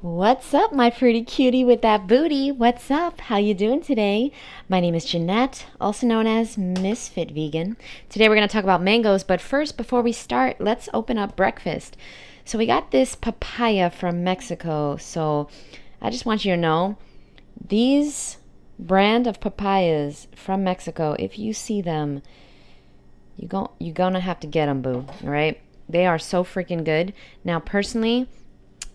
What's up, my pretty cutie with that booty? What's up? How you doing today? My name is Jeanette, also known as Ms.FitVegan. Today we're going to talk about mangoes, but first, before we start, let's open up breakfast. So we got this papaya from Mexico. So I just want you to know, these brand of papayas from Mexico, if you see them, you're going to have to get them, boo, all right? They are so freaking good. Now, personally,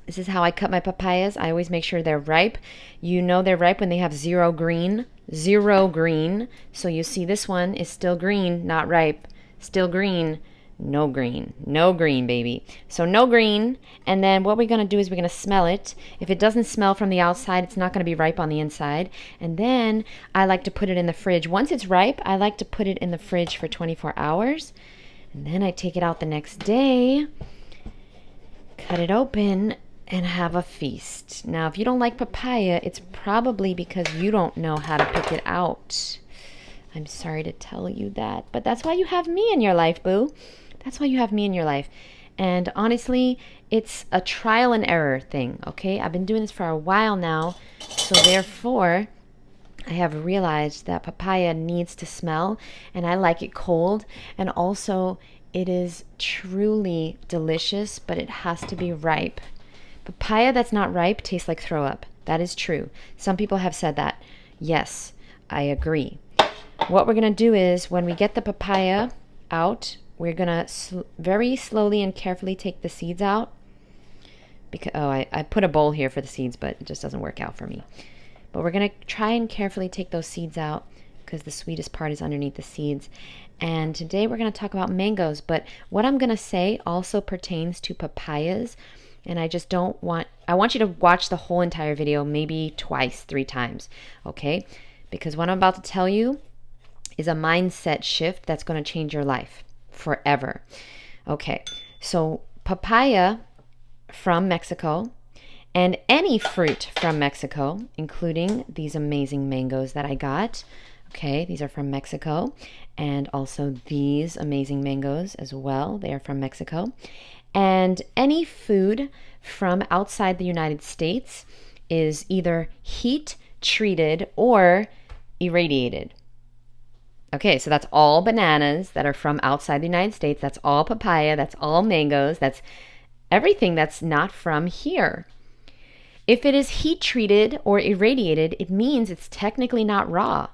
this is how I cut my papayas. I always make sure they're ripe. You know they're ripe when they have zero green. Zero green. So you see this one is still green, not ripe. Still green, no green. No green, baby. So no green. And then what we're going to do is we're going to smell it. If it doesn't smell from the outside, it's not going to be ripe on the inside. And then I like to put it in the fridge. Once it's ripe, I like to put it in the fridge for 24 hours. And then I take it out the next day, cut it open, and have a feast. Now, if you don't like papaya, it's probably because you don't know how to pick it out. I'm sorry to tell you that, but that's why you have me in your life, boo. That's why you have me in your life. And honestly, it's a trial and error thing, okay? I've been doing this for a while now, so therefore, I have realized that papaya needs to smell, and I like it cold, and also it is truly delicious, but it has to be ripe. Papaya that's not ripe tastes like throw up. That is true. Some people have said that. Yes, I agree. What we're going to do is when we get the papaya out, we're going to very slowly and carefully take the seeds out. Because I put a bowl here for the seeds, but it just doesn't work out for me. But we're going to try and carefully take those seeds out because the sweetest part is underneath the seeds. And today we're going to talk about mangoes. But what I'm going to say also pertains to papayas. And I want you to watch the whole entire video, maybe twice, 3 times, okay? Because what I'm about to tell you is a mindset shift that's going to change your life forever. Okay, so papaya from Mexico and any fruit from Mexico, including these amazing mangoes that I got. Okay, these are from Mexico, and also these amazing mangoes as well. They are from Mexico. And any food from outside the United States is either heat treated or irradiated. Okay, so that's all bananas that are from outside the United States. That's all papaya. That's all mangoes. That's everything that's not from here. If it is heat treated or irradiated, it means it's technically not raw.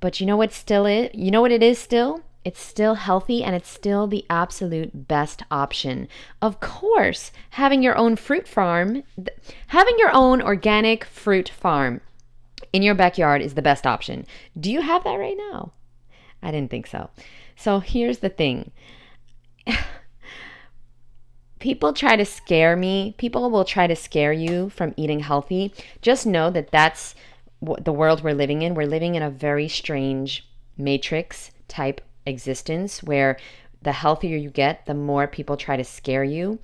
But you know what still is? You know what it is still? It's still healthy and it's still the absolute best option. Of course, having your own fruit farm, having your own organic fruit farm in your backyard is the best option. Do you have that right now? I didn't think so. So here's the thing. People try to scare me. People will try to scare you from eating healthy. Just know that that's the world we're living in. We're living in a very strange matrix type existence where the healthier you get, the more people try to scare you.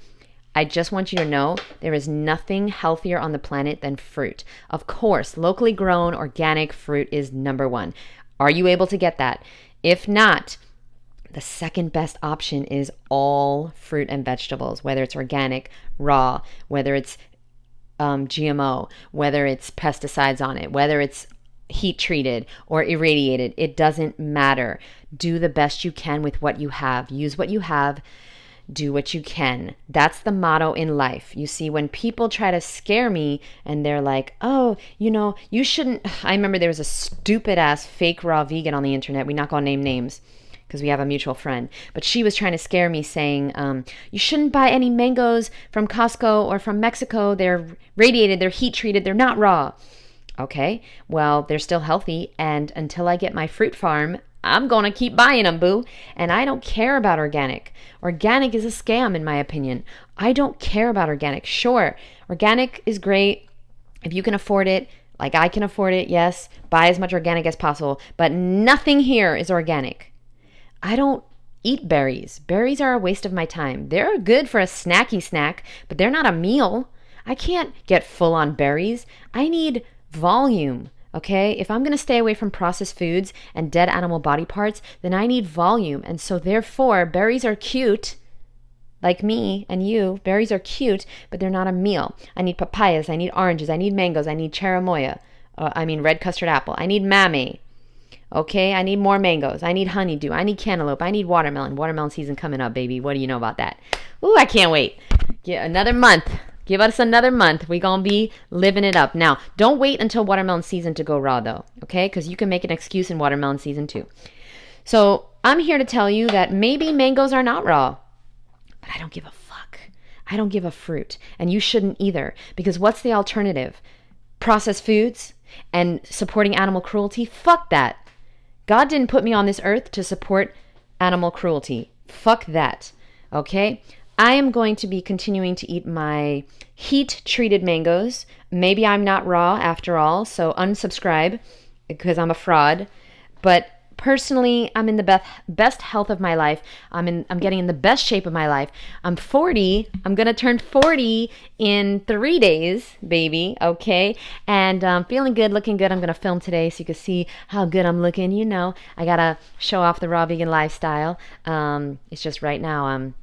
I just want you to know there is nothing healthier on the planet than fruit. Of course, locally grown organic fruit is number one. Are you able to get that? If not, the second best option is all fruit and vegetables, whether it's organic, raw, whether it's GMO, whether it's pesticides on it, whether it's heat treated or irradiated. It doesn't matter. Do the best you can with what you have. Use what you have. Do what you can. That's the motto in life. You see, when people try to scare me and they're like, oh, you shouldn't. I remember there was a stupid ass fake raw vegan on the internet. We're not going to name names because we have a mutual friend. But she was trying to scare me saying, you shouldn't buy any mangoes from Costco or from Mexico. They're radiated. They're heat treated. They're not raw. Okay, well, they're still healthy, and until I get my fruit farm, I'm going to keep buying them, boo. And I don't care about organic. Organic is a scam, in my opinion. I don't care about organic. Sure, organic is great if you can afford it, like I can afford it, yes, buy as much organic as possible, but nothing here is organic. I don't eat berries. Berries are a waste of my time. They're good for a snacky snack, but they're not a meal. I can't get full on berries. I need volume, okay? If I'm going to stay away from processed foods and dead animal body parts, then I need volume. And so therefore, berries are cute, like me and you, berries are cute, but they're not a meal. I need papayas, I need oranges, I need mangoes, I need red custard apple. I need mamey. Okay, I need more mangoes. I need honeydew. I need cantaloupe. I need watermelon. Watermelon season coming up, baby. What do you know about that? Ooh, I can't wait. Another month. Give us another month. We're going to be living it up. Now, don't wait until watermelon season to go raw, though. Okay, because you can make an excuse in watermelon season, too. So I'm here to tell you that maybe mangoes are not raw. But I don't give a fuck. I don't give a fruit. And you shouldn't either. Because what's the alternative? Processed foods and supporting animal cruelty? Fuck that. God didn't put me on this earth to support animal cruelty. Fuck that. Okay? I am going to be continuing to eat my heat-treated mangoes. Maybe I'm not raw after all, so unsubscribe because I'm a fraud. But personally, I'm in the best health of my life. I'm getting in the best shape of my life. I'm 40. I'm going to turn 40 in 3 days, baby, okay? And feeling good, looking good. I'm going to film today so you can see how good I'm looking. You know, I got to show off the raw vegan lifestyle. It's just right now I'm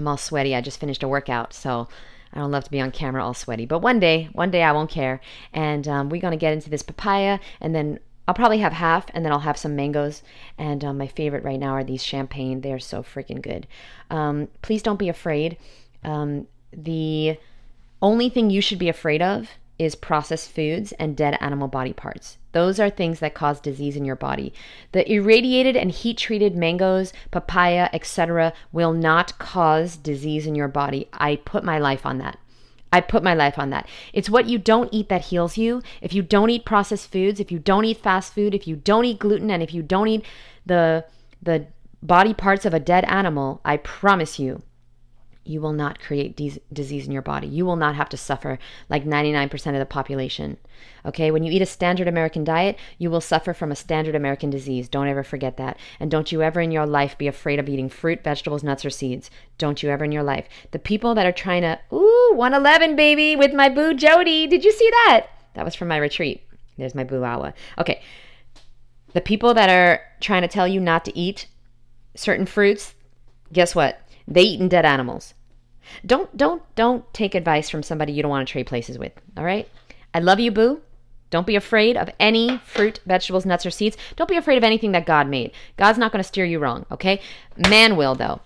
all sweaty. I just finished a workout, so I don't love to be on camera all sweaty. But one day I won't care. And we're going to get into this papaya, and then I'll probably have half, and then I'll have some mangoes. And my favorite right now are these champagne. They are so freaking good. Please don't be afraid. The only thing you should be afraid of is processed foods and dead animal body parts. Those are things that cause disease in your body. The irradiated and heat-treated mangoes, papaya, etc. will not cause disease in your body. I put my life on that. It's what you don't eat that heals you. If you don't eat processed foods, if you don't eat fast food, if you don't eat gluten, and if you don't eat the body parts of a dead animal, I promise you, you will not create disease in your body. You will not have to suffer like 99% of the population. Okay, when you eat a standard American diet, you will suffer from a standard American disease. Don't ever forget that. And don't you ever in your life be afraid of eating fruit, vegetables, nuts, or seeds. Don't you ever in your life. The people that are trying to, 111, baby, with my boo Jody. Did you see that? That was from my retreat. There's my boo Awa. Okay, the people that are trying to tell you not to eat certain fruits, guess what? They eat dead animals. Don't take advice from somebody you don't want to trade places with. All right? I love you, boo. Don't be afraid of any fruit, vegetables, nuts, or seeds. Don't be afraid of anything that God made. God's not going to steer you wrong, okay? Man will, though.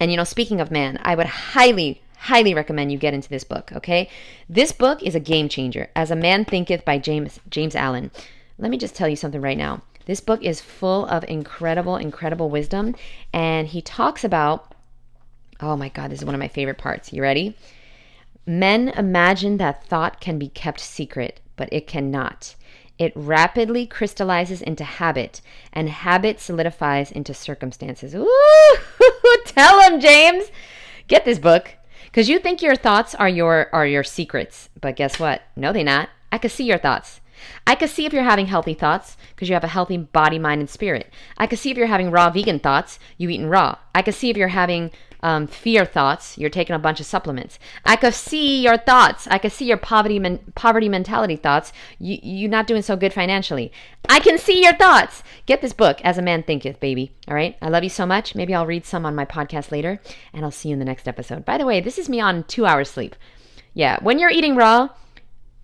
And, speaking of man, I would highly recommend you get into this book, okay? This book is a game changer. As a Man Thinketh by James Allen. Let me just tell you something right now. This book is full of incredible wisdom. And he talks about, oh my God, this is one of my favorite parts. You ready? Men imagine that thought can be kept secret, but it cannot. It rapidly crystallizes into habit, and habit solidifies into circumstances. Ooh, tell him, James. Get this book, because you think your thoughts are your secrets, but guess what? No, they're not. I can see your thoughts. I can see if you're having healthy thoughts because you have a healthy body, mind, and spirit. I can see if you're having raw vegan thoughts, you eating raw. I can see if you're having fear thoughts, you're taking a bunch of supplements. I could see your thoughts. I could see your poverty mentality thoughts. You're not doing so good financially. I can see your thoughts. Get this book, As a Man Thinketh, baby. All right? I love you so much. Maybe I'll read some on my podcast later, and I'll see you in the next episode. By the way, this is me on 2 hours sleep. Yeah, when you're eating raw,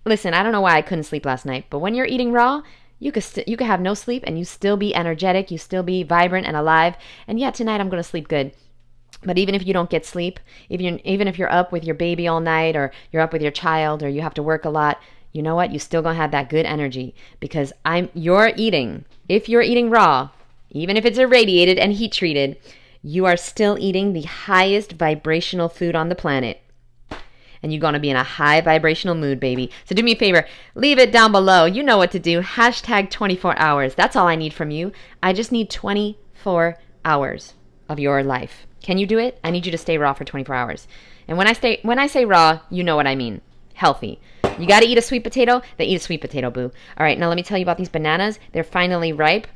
listen, I don't know why I couldn't sleep last night, but when you're eating raw, you could have no sleep and you still be energetic, you still be vibrant and alive. And yeah, tonight I'm going to sleep good. But even if you don't get sleep, even if you're up with your baby all night, or you're up with your child, or you have to work a lot, you know what? You still going to have that good energy, because if you're eating raw, even if it's irradiated and heat treated, you are still eating the highest vibrational food on the planet. And you're going to be in a high vibrational mood, baby. So do me a favor, leave it down below. You know what to do. Hashtag 24 hours. That's all I need from you. I just need 24 hours of your life. Can you do it? I need you to stay raw for 24 hours. And when I say raw, you know what I mean. Healthy. You got to eat a sweet potato? Then eat a sweet potato, boo. All right, now let me tell you about these bananas. They're finally ripe.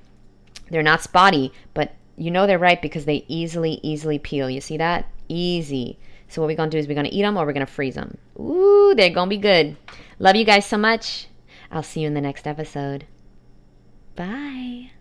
They're not spotty, but you know they're ripe because they easily peel. You see that? Easy. So what we're going to do is we're going to eat them, or we're going to freeze them. Ooh, they're going to be good. Love you guys so much. I'll see you in the next episode. Bye.